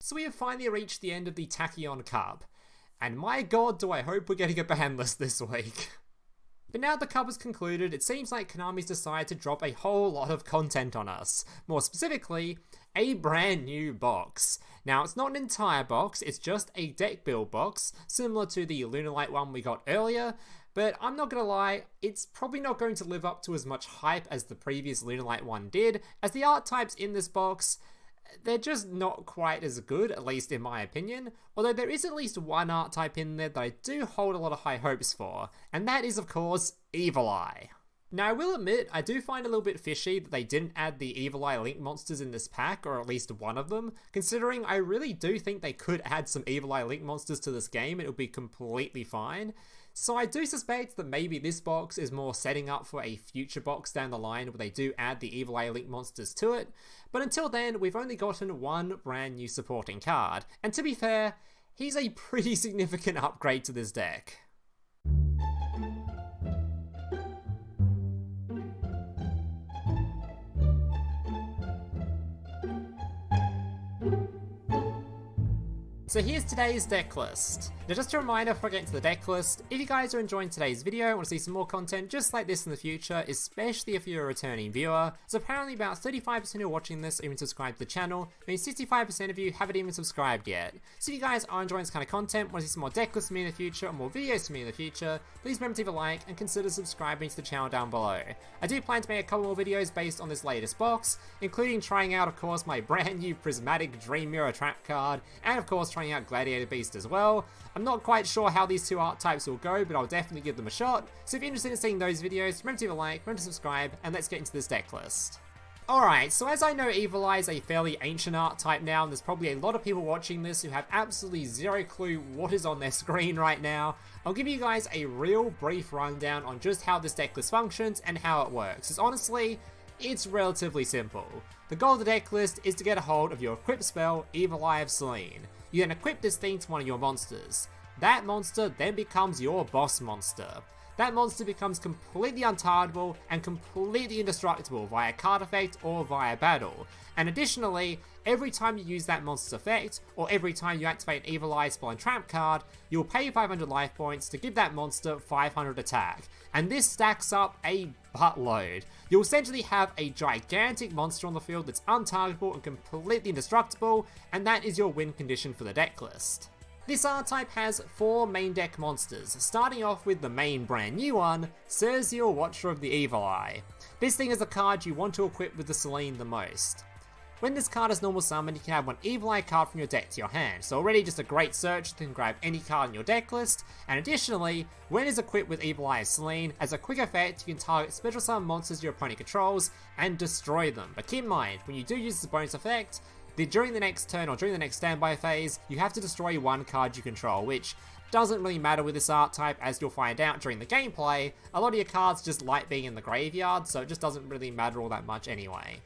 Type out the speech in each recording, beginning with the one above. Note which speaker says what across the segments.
Speaker 1: So we have finally reached the end of the Tachyon Cup, and my god do I hope we're getting a ban list this week. But now the cup is concluded, it seems like Konami's decided to drop a whole lot of content on us. More specifically, a brand new box. Now it's not an entire box, it's just a deck build box, similar to the Lunalight one we got earlier, but I'm not gonna lie, it's probably not going to live up to as much hype as the previous Lunalight one did, as the art types in this box, they're just not quite as good, at least in my opinion, although there is at least one art type in there that I do hold a lot of high hopes for, and that is of course Evil Eye. Now I will admit, I do find it a little bit fishy that they didn't add the Evil Eye Link monsters in this pack, or at least one of them, considering I really do think they could add some Evil Eye Link monsters to this game and it would be completely fine. So I do suspect that maybe this box is more setting up for a future box down the line where they do add the Evil Eye Link monsters to it, but until then we've only gotten one brand new supporting card, and to be fair, he's a pretty significant upgrade to this deck. So here's today's deck list. Now just a reminder before I get into the deck list, if you guys are enjoying today's video and want to see some more content just like this in the future, especially if you're a returning viewer, so apparently about 35% who are watching this are even subscribed to the channel, meaning 65% of you haven't even subscribed yet. So if you guys are enjoying this kind of content, want to see some more deck lists from me in the future, or more videos from me in the future, please remember to leave a like and consider subscribing to the channel down below. I do plan to make a couple more videos based on this latest box, including trying out of course my brand new Prismatic Dream Mirror trap card, and of course trying out Gladiator Beast as well. I'm not quite sure how these two art types will go, but I'll definitely give them a shot. So if you're interested in seeing those videos, remember to leave a like, remember to subscribe, and let's get into this deck list. Alright, so as I know Evil Eye is a fairly ancient art type now, and there's probably a lot of people watching this who have absolutely zero clue what is on their screen right now, I'll give you guys a real brief rundown on just how this deck list functions and how it works, because honestly, it's relatively simple. The goal of the deck list is to get a hold of your equipped spell, Evil Eye of Selene. You then equip this thing to one of your monsters. That monster then becomes your boss monster. That monster becomes completely untargetable and completely indestructible via card effect or via battle. And additionally, every time you use that monster's effect, or every time you activate an Evil Eye spell and trap card, you'll pay 500 life points to give that monster 500 attack. And this stacks up a buttload. You'll essentially have a gigantic monster on the field that's untargetable and completely indestructible, and that is your win condition for the deck list. This art type has 4 main deck monsters, starting off with the main brand new one, Serziel, Watcher of the Evil Eye. This thing is the card you want to equip with the Selene the most. When this card is normal summoned, you can add one Evil Eye card from your deck to your hand, so already just a great search, you can grab any card in your deck list, and additionally, when it's equipped with Evil Eye of Selene, as a quick effect, you can target special summon monsters your opponent controls and destroy them. But keep in mind, when you do use this bonus effect, during the next turn or during the next standby phase, you have to destroy one card you control, which doesn't really matter with this art type, as you'll find out during the gameplay. A lot of your cards just like being in the graveyard, so it just doesn't really matter all that much anyway.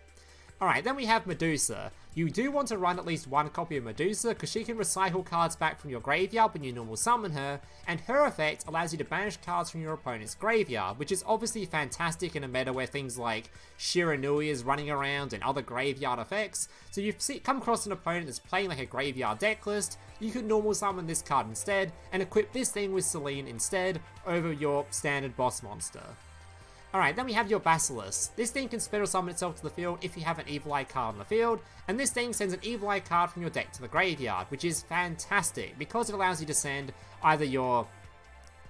Speaker 1: Alright, then we have Medusa. You do want to run at least one copy of Medusa, because she can recycle cards back from your graveyard when you normal summon her, and her effect allows you to banish cards from your opponent's graveyard, which is obviously fantastic in a meta where things like Shiranui is running around and other graveyard effects. So if you come across an opponent that's playing like a graveyard deck list, you could normal summon this card instead, and equip this thing with Selene instead over your standard boss monster. Alright, then we have your Basilius. This thing can special summon itself to the field if you have an Evil Eye card on the field, and this thing sends an Evil Eye card from your deck to the graveyard, which is fantastic because it allows you to send either your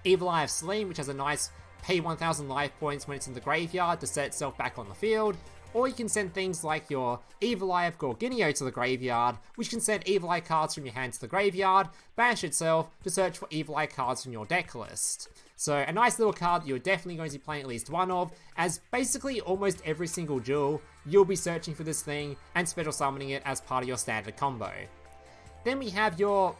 Speaker 1: Evil Eye of Selene, which has a nice pay 1000 life points when it's in the graveyard to set itself back on the field, or you can send things like your Evil Eye of Gorginio to the graveyard, which can send Evil Eye cards from your hand to the graveyard, banish itself to search for Evil Eye cards from your deck list. So a nice little card that you're definitely going to be playing at least one of, as basically almost every single duel, you'll be searching for this thing and special summoning it as part of your standard combo. Then we have your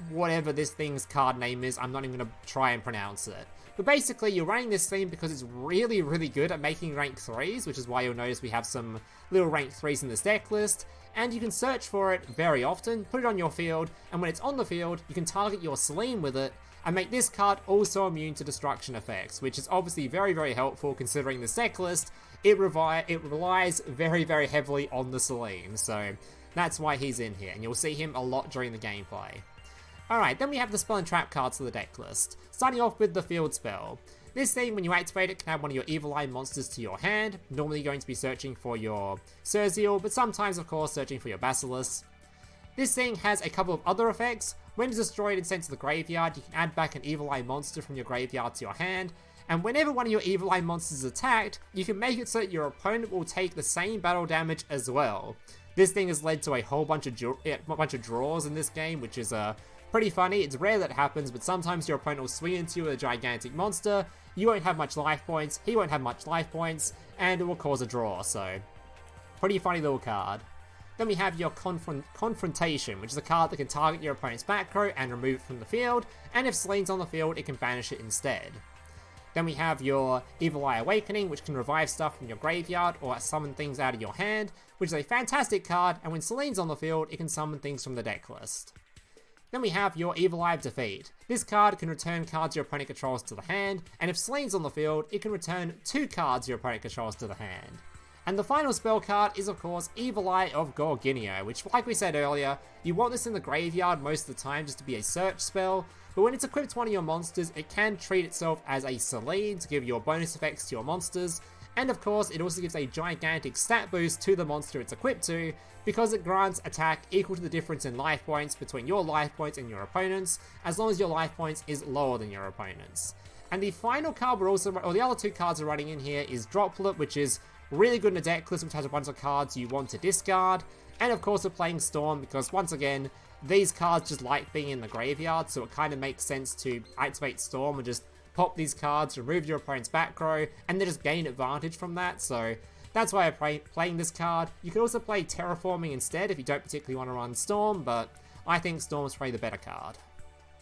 Speaker 1: whatever this thing's card name is, I'm not even going to try and pronounce it. But basically, you're running this thing because it's really, really good at making rank 3s, which is why you'll notice we have some little rank 3s in this deck list, and you can search for it very often, put it on your field, and when it's on the field, you can target your Selene with it, and make this card also immune to destruction effects, which is obviously very, very helpful considering this deck list. It relies very, very heavily on the Selene, so That's why he's in here, and you'll see him a lot during the gameplay. Alright, then we have the spell and trap cards for the deck list. Starting off with the field spell. This thing, when you activate it, can add one of your Evil Eye monsters to your hand. Normally you're going to be searching for your Serziel, but sometimes of course searching for your Basilius. This thing has a couple of other effects. When it's destroyed and sent to the graveyard, you can add back an Evil Eye monster from your graveyard to your hand. And whenever one of your Evil Eye monsters is attacked, you can make it so that your opponent will take the same battle damage as well. This thing has led to a whole bunch of draws in this game, which is pretty funny. It's rare that happens, but sometimes your opponent will swing into you with a gigantic monster, you won't have much life points, he won't have much life points, and it will cause a draw, so pretty funny little card. Then we have your Confrontation, which is a card that can target your opponent's back row and remove it from the field, and if Selene's on the field, it can banish it instead. Then we have your Evil Eye Awakening, which can revive stuff from your graveyard or summon things out of your hand, which is a fantastic card, and when Selene's on the field, it can summon things from the deck list. Then we have your Evil Eye of Defeat. This card can return cards your opponent controls to the hand, and if Selene's on the field, it can return 2 cards your opponent controls to the hand. And the final spell card is of course Evil Eye of Gorginio, which like we said earlier, you want this in the graveyard most of the time just to be a search spell, but when it's equipped to one of your monsters, it can treat itself as a Selene to give your bonus effects to your monsters, and of course it also gives a gigantic stat boost to the monster it's equipped to, because it grants attack equal to the difference in life points between your life points and your opponent's, as long as your life points is lower than your opponent's. And the final card the other 2 cards we're running in here is Droplet, which is really good in a deck list which has a bunch of cards you want to discard, and of course we're playing Storm because once again, these cards just like being in the graveyard, so it kind of makes sense to activate Storm and just pop these cards, remove your opponent's back row, and then just gain advantage from that, so that's why I'm playing this card. You can also play Terraforming instead if you don't particularly want to run Storm, but I think Storm's probably the better card.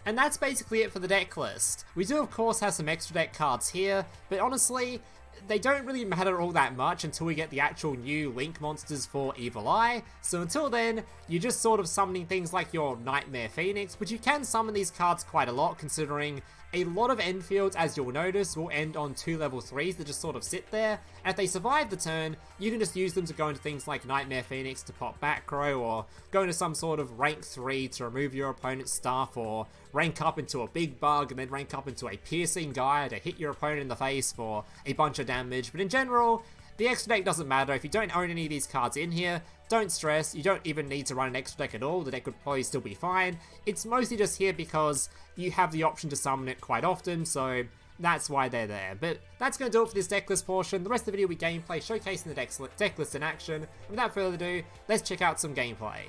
Speaker 1: And that's basically it for the deck list. We do of course have some extra deck cards here, but honestly, they don't really matter all that much until we get the actual new Link monsters for Evil Eye, so until then, you're just sort of summoning things like your Knightmare Phoenix, but you can summon these cards quite a lot considering a lot of end fields, as you'll notice, will end on 2 level 3s that just sort of sit there, and if they survive the turn, you can just use them to go into things like Knightmare Phoenix to pop back row, or go into some sort of rank 3 to remove your opponent's stuff, or rank up into a big bug and then rank up into a piercing Gaia to hit your opponent in the face for a bunch of damage, but in general, the extra deck doesn't matter. If you don't own any of these cards in here, don't stress, you don't even need to run an extra deck at all, the deck would probably still be fine. It's mostly just here because you have the option to summon it quite often, so that's why they're there. But that's going to do it for this deck list portion. The rest of the video will be gameplay showcasing the deck list in action. And without further ado, let's check out some gameplay.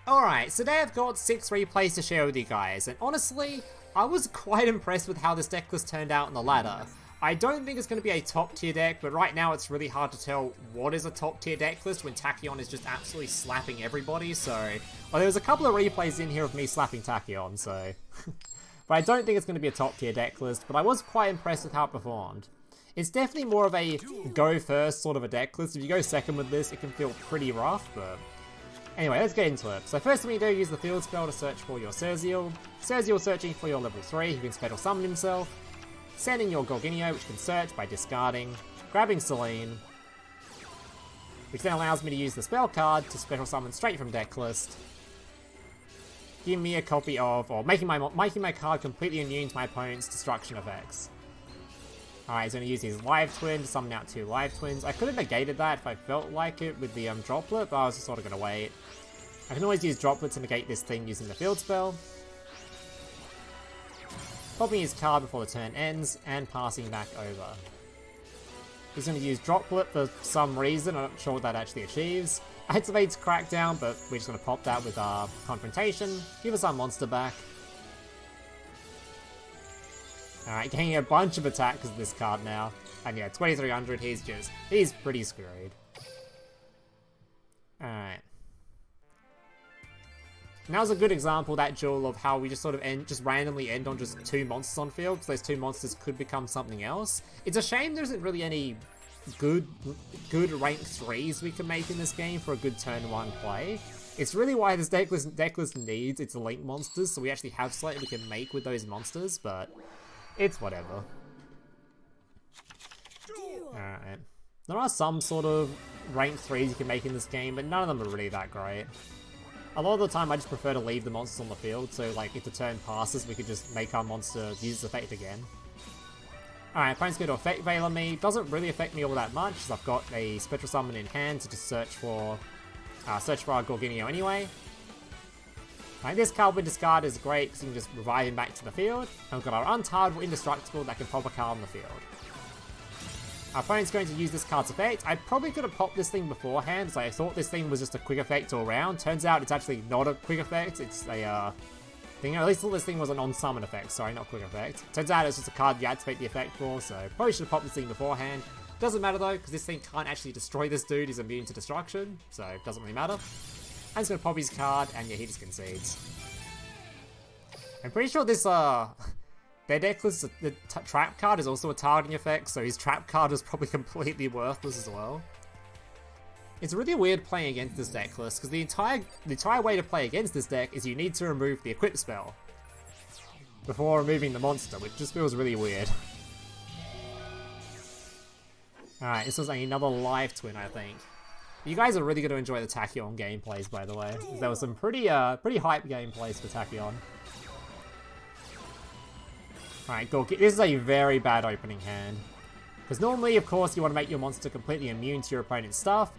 Speaker 1: Alright, so today I've got 6 replays to share with you guys, and honestly, I was quite impressed with how this deck list turned out on the ladder. I don't think it's going to be a top tier deck, but right now it's really hard to tell what is a top tier deck list when Tachyon is just absolutely slapping everybody, so... Well, there was a couple of replays in here of me slapping Tachyon, so... But I don't think it's going to be a top tier deck list, but I was quite impressed with how it performed. It's definitely more of a go first sort of a deck list. If you go second with this, it can feel pretty rough, but... Anyway, let's get into it. So first thing you do, use the field spell to search for your Serziel. Serziel searching for your level 3, who can special summon himself. Sending your Gorginio, which can search by discarding. Grabbing Selene, which then allows me to use the spell card to special summon straight from deck list. Give me a copy of, or making my card completely immune to my opponent's destruction effects. Alright, he's going to use his Live Twin to summon out 2 Live Twins. I could have negated that if I felt like it with the Droplet, but I was just sort of going to wait. I can always use Droplet to negate this thing using the field spell. Popping his card before the turn ends, and passing back over. He's going to use Droplet for some reason, I'm not sure what that actually achieves. Activates Crackdown, but we're just going to pop that with our Confrontation, give us our monster back. Alright, getting a bunch of attack because of this card now. And yeah, 2300, he's pretty screwed. Alright. And that was a good example, that duel, of how we just sort of randomly end on just 2 monsters on field, because those 2 monsters could become something else. It's a shame there isn't really any good rank 3s we can make in this game for a good turn 1 play. It's really why this deck list needs its Link monsters, so we actually have something we can make with those monsters, but it's whatever. Alright. There are some sort of rank 3s you can make in this game, but none of them are really that great. A lot of the time I just prefer to leave the monsters on the field, so like if the turn passes we could just make our monster use its effect again. Alright, opponent's going to effect veil on me. Doesn't really affect me all that much, because I've got a Spectral Summon in hand to just search for our Gorginio anyway. Alright, this card with discard is great because you can just revive him back to the field. And we've got our Untargetable Indestructible that can pop a card on the field. Our opponent's going to use this card's effect. I probably could have popped this thing beforehand, so I thought this thing was just a quick effect all round. Turns out it's actually not a quick effect, it's a thing. At least I thought this thing was a non-summon effect, sorry, not quick effect. Turns out it's just a card you activate the effect for, so probably should have popped this thing beforehand. Doesn't matter though, because this thing can't actually destroy this dude, he's immune to destruction, so it doesn't really matter. I'm just going to pop his card, and yeah, he just concedes. I'm pretty sure this, their deck list, the trap card is also a targeting effect, so his trap card is probably completely worthless as well. It's really weird playing against this deck list, because the entire way to play against this deck is you need to remove the equip spell before removing the monster, which just feels really weird. Alright, this was another live twin, I think. You guys are really going to enjoy the Tachyon gameplays, by the way. There was some pretty hype gameplays for Tachyon. Alright, cool. This is a very bad opening hand. Because normally, of course, you want to make your monster completely immune to your opponent's stuff.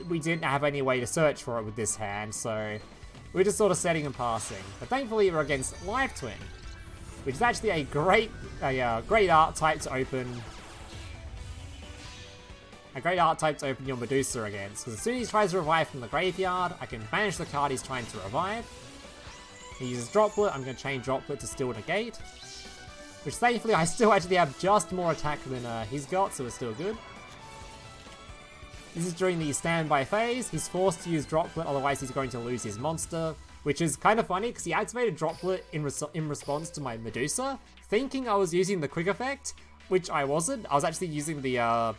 Speaker 1: We didn't have any way to search for it with this hand, so we're just sort of setting and passing. But thankfully, we're against Live Twin, which is actually a great archetype to open. A great archetype to open your Medusa against, because as soon as he tries to revive from the graveyard, I can banish the card he's trying to revive. He uses Droplet, I'm going to chain Droplet to still negate. Which thankfully I still actually have just more attack than he's got, so it's still good. This is during the standby phase. He's forced to use Droplet, otherwise he's going to lose his monster. Which is kind of funny, because he activated Droplet in response to my Medusa, thinking I was using the quick effect, which I wasn't. I was actually using the,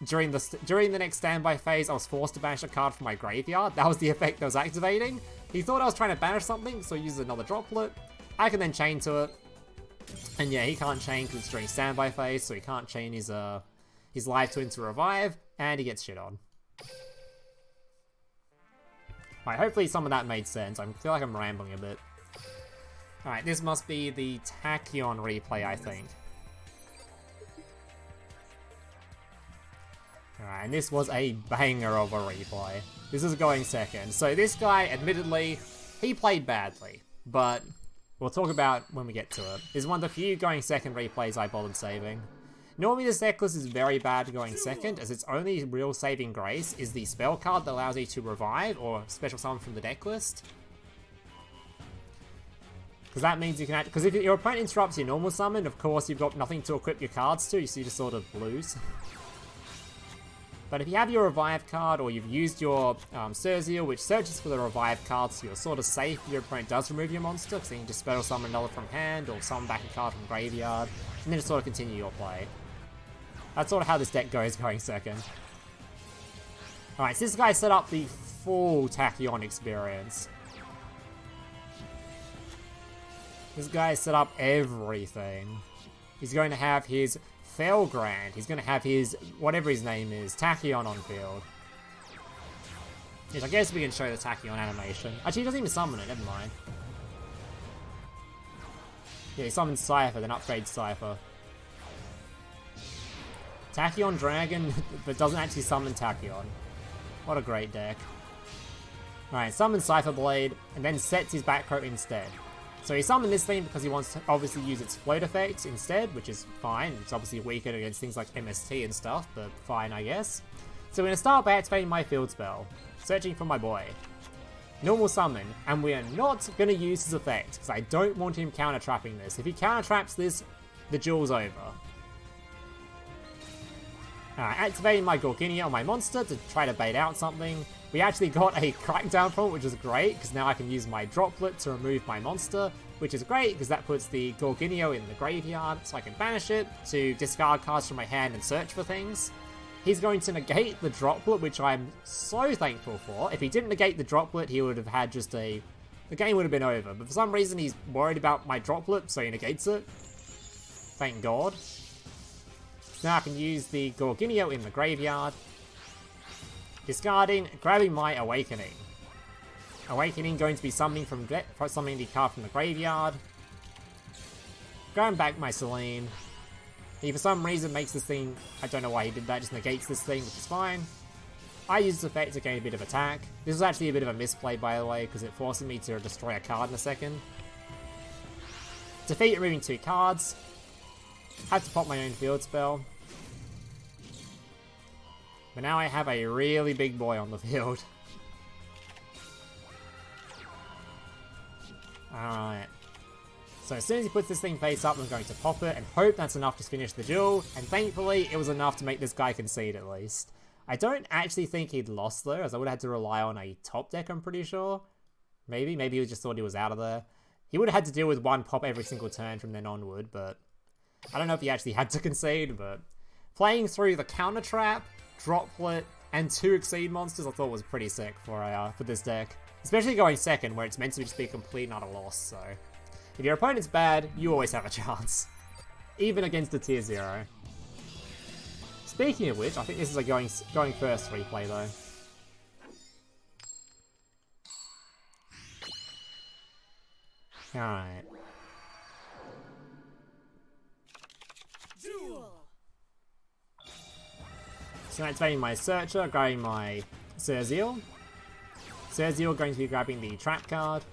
Speaker 1: during the next standby phase, I was forced to banish a card from my graveyard. That was the effect I was activating. He thought I was trying to banish something, so he uses another Droplet. I can then chain to it. And yeah, he can't chain because it's during standby phase, so he can't chain his Live Twin to revive, and he gets shit on. Alright, hopefully some of that made sense. I feel like I'm rambling a bit. Alright, this must be the Tachyon replay, I think. Alright, and this was a banger of a replay. This is going second. So this guy, admittedly, he played badly, but we'll talk about when we get to it. This is one of the few going second replays I bothered saving. Normally this deck list is very bad going second, as its only real saving grace is the spell card that allows you to revive or special summon from the deck list. Because that means you can because if your opponent interrupts your normal summon, of course you've got nothing to equip your cards to, so you just sort of lose. But if you have your revive card, or you've used your Serziel, which searches for the revive card, so you're sort of safe if your opponent does remove your monster, because then you can just special summon another from hand, or summon back a card from graveyard, and then just sort of continue your play. That's sort of how this deck goes going second. Alright, so this guy set up the full Tachyon experience. This guy set up everything. He's going to have his Felgrand. He's going to have his, whatever his name is, Tachyon on field. Yes, I guess we can show the Tachyon animation. Actually, he doesn't even summon it, never mind. Yeah, he summons Cypher, then upgrades Cypher. Tachyon Dragon, but doesn't actually summon Tachyon. What a great deck. Alright, summons Cypher Blade, and then sets his back row instead. So he summoned this thing because he wants to obviously use its float effect instead, which is fine. It's obviously weaker against things like MST and stuff, but fine, I guess. So we're going to start by activating my field spell, searching for my boy. Normal summon, and we are not going to use his effect, because I don't want him counter-trapping this. If he counter-traps this, the duel's over. Activating my Gorginio on my monster to try to bait out something. We actually got a crackdown from it, which is great, because now I can use my Droplet to remove my monster, which is great, because that puts the Gorginio in the graveyard, so I can banish it to discard cards from my hand and search for things. He's going to negate the Droplet, which I'm so thankful for. If he didn't negate the Droplet, he would have had just a... the game would have been over, but for some reason he's worried about my Droplet, so he negates it. Thank God. Now I can use the Gorginio in the graveyard, discarding, grabbing my Awakening. Awakening going to be summoning the card from the graveyard. Going back my Selene. He for some reason makes this thing, I don't know why he did that, just negates this thing, which is fine. I use this effect to gain a bit of attack. This was actually a bit of a misplay, by the way, because it forces me to destroy a card in a second. Defeat removing 2 cards. Had to pop my own field spell. But now I have a really big boy on the field. Alright. So as soon as he puts this thing face up, I'm going to pop it and hope that's enough to finish the duel. And thankfully, it was enough to make this guy concede at least. I don't actually think he'd lost though, as I would have had to rely on a top deck, I'm pretty sure. Maybe he just thought he was out of there. He would have had to deal with 1 pop every single turn from then onward, but I don't know if he actually had to concede, but playing through the counter trap, Droplet, and 2 Exceed monsters I thought was pretty sick for this deck. Especially going second, where it's meant to just be a complete and utter loss, so if your opponent's bad, you always have a chance. Even against a tier 0. Speaking of which, I think this is a going first replay though. Alright. So activating my Searcher, grabbing my Serziel. Serziel going to be grabbing the trap card.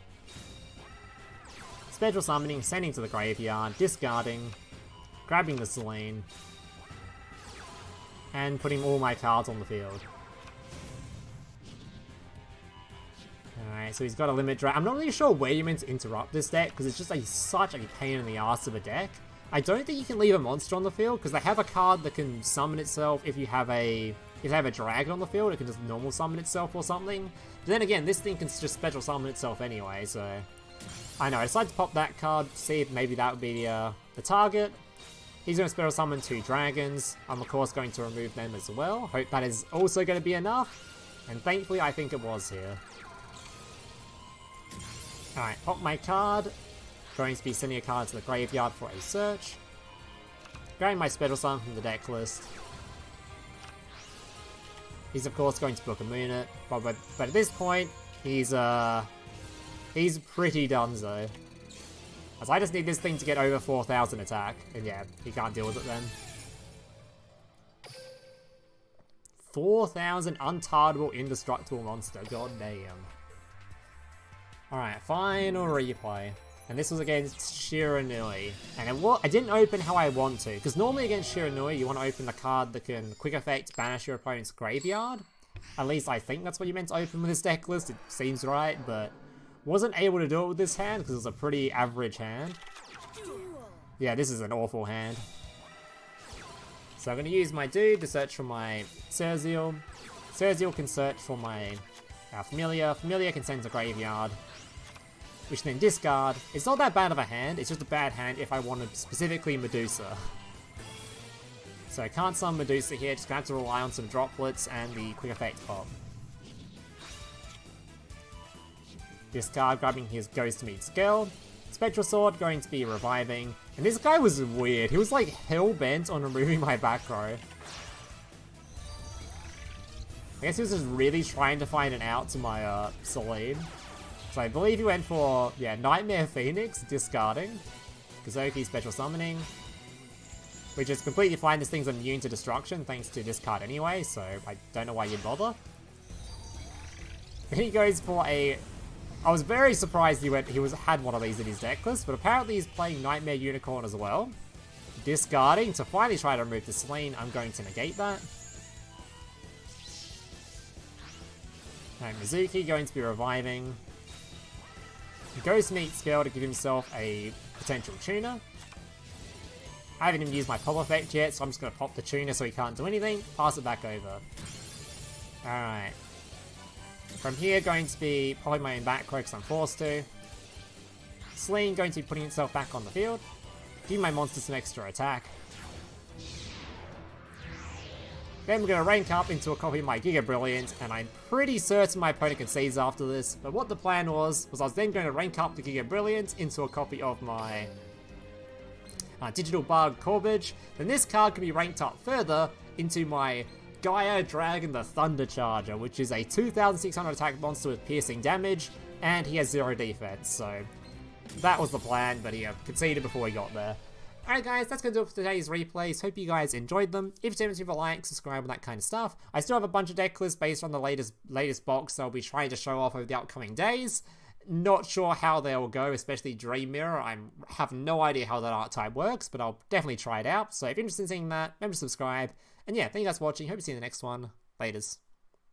Speaker 1: Spectral summoning, sending to the graveyard, discarding, grabbing the Selene, and putting all my cards on the field. Alright, so he's got a limit drag. I'm not really sure where you're meant to interrupt this deck, because it's just such a pain in the ass of a deck. I don't think you can leave a monster on the field, because they have a card that can summon itself if you have a dragon on the field. It can just normal summon itself or something. But then again, this thing can just special summon itself anyway, so I know, I decided to pop that card, see if maybe that would be the target. He's going to special summon 2 dragons. I'm of course going to remove them as well. Hope that is also going to be enough. And thankfully I think it was here. Alright, pop my card. Going to be sending a card to the graveyard for a search. Grabbing my special summon from the deck list. He's of course going to book a Moonit. But at this point, he's pretty donezo. As I just need this thing to get over 4,000 attack, and yeah, he can't deal with it then. 4,000 untargetable, indestructible monster, god damn. Alright, final replay. And this was against Shiranui. And I didn't open how I want to, because normally against Shiranui you want to open the card that can quick effect banish your opponent's graveyard. At least I think that's what you meant to open with this deck list, it seems right, but wasn't able to do it with this hand because it was a pretty average hand. Yeah, this is an awful hand. So I'm going to use my dude to search for my Serziel. Serziel can search for my Familiar. Familiar can send to graveyard, which then discard. It's not that bad of a hand, it's just a bad hand if I wanted specifically Medusa. So I can't summon Medusa here, just going to have to rely on some droplets and the quick effect pop. Discard, grabbing his Ghost Meets Girl. Spectral Sword going to be reviving. And this guy was weird. He was like hell-bent on removing my back row. I guess he was just really trying to find an out to my Selene. So I believe he went for, yeah, Knightmare Phoenix, discarding. Kazoki Special Summoning. Which is completely fine. This thing's immune to destruction thanks to this card anyway, so I don't know why you'd bother. Then he goes for a... I was very surprised he had one of these in his deck list, but apparently he's playing Knightmare Unicorn as well. Discarding to finally try to remove the Selene. I'm going to negate that. And Mizuki going to be reviving. Ghost Meets Girl to give himself a potential tuner. I haven't even used my pop effect yet, so I'm just going to pop the tuner so he can't do anything. Pass it back over. Alright. From here, going to be popping my own back row because I'm forced to. Selene going to be putting itself back on the field. Give my monster some extra attack. Then we're going to rank up into a copy of my Giga-Brilliant, and I'm pretty certain my opponent concedes after this. But what the plan was I was then going to rank up the Giga-Brilliant into a copy of my digital Bug Corebage. Then this card can be ranked up further into my Gaia Dragon the Thunder Charger, which is a 2,600 attack monster with piercing damage, and he has 0 defense, so that was the plan, but he conceded before we got there. Alright guys, that's going to do it for today's replays. Hope you guys enjoyed them. If you did, leave a like, subscribe, and that kind of stuff. I still have a bunch of deck lists based on the latest box that I'll be trying to show off over the upcoming days. Not sure how they will go, especially Dream Mirror. I have no idea how that art type works, but I'll definitely try it out. So if you're interested in seeing that, remember to subscribe. And yeah, thank you guys for watching. Hope to see you in the next one. Laters.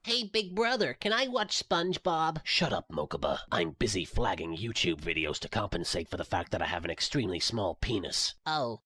Speaker 2: Hey, big brother, can I watch SpongeBob?
Speaker 3: Shut up, Mokuba. I'm busy flagging YouTube videos to compensate for the fact that I have an extremely small penis.
Speaker 2: Oh.